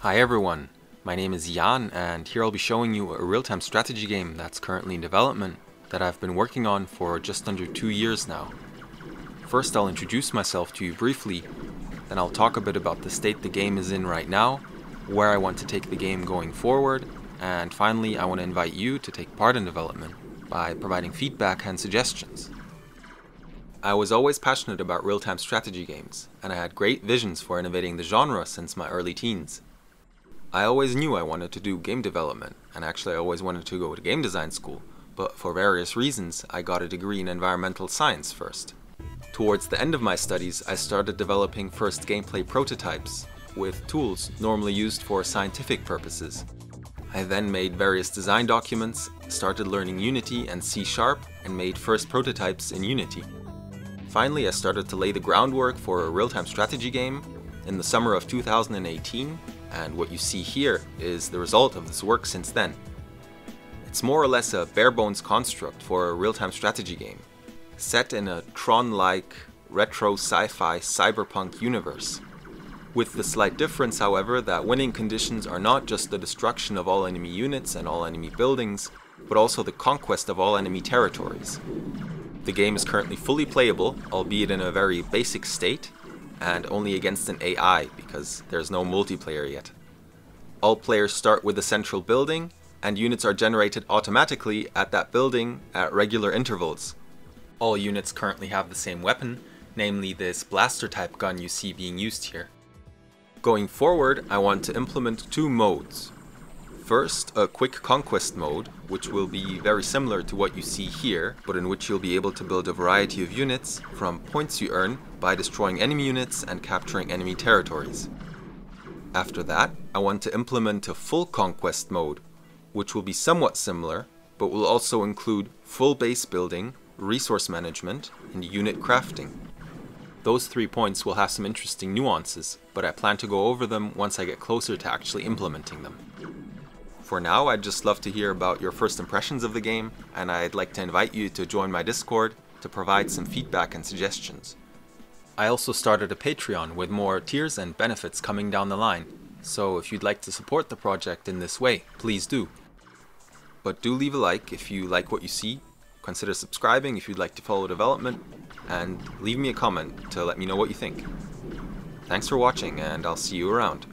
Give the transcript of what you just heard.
Hi everyone, my name is Jan and here I'll be showing you a real-time strategy game that's currently in development that I've been working on for just under 2 years now. First I'll introduce myself to you briefly, then I'll talk a bit about the state the game is in right now, where I want to take the game going forward, and finally I want to invite you to take part in development by providing feedback and suggestions. I was always passionate about real-time strategy games, and I had great visions for innovating the genre since my early teens. I always knew I wanted to do game development, and actually I always wanted to go to game design school, but for various reasons I got a degree in environmental science first. Towards the end of my studies I started developing first gameplay prototypes with tools normally used for scientific purposes. I then made various design documents, started learning Unity and C# and made first prototypes in Unity. Finally, I started to lay the groundwork for a real-time strategy game in the summer of 2018, and what you see here is the result of this work since then. It's more or less a bare-bones construct for a real-time strategy game, set in a Tron-like retro sci-fi cyberpunk universe. With the slight difference, however, that winning conditions are not just the destruction of all enemy units and all enemy buildings, but also the conquest of all enemy territories. The game is currently fully playable, albeit in a very basic state, and only against an AI because there's no multiplayer yet. All players start with a central building, and units are generated automatically at that building at regular intervals. All units currently have the same weapon, namely this blaster type gun you see being used here. Going forward, I want to implement two modes. First, a quick conquest mode, which will be very similar to what you see here, but in which you'll be able to build a variety of units from points you earn by destroying enemy units and capturing enemy territories. After that, I want to implement a full conquest mode, which will be somewhat similar, but will also include full base building, resource management, and unit crafting. Those 3 points will have some interesting nuances, but I plan to go over them once I get closer to actually implementing them. For now, I'd just love to hear about your first impressions of the game, and I'd like to invite you to join my Discord to provide some feedback and suggestions. I also started a Patreon with more tiers and benefits coming down the line, so if you'd like to support the project in this way, please do. But do leave a like if you like what you see, consider subscribing if you'd like to follow development, and leave me a comment to let me know what you think. Thanks for watching, and I'll see you around.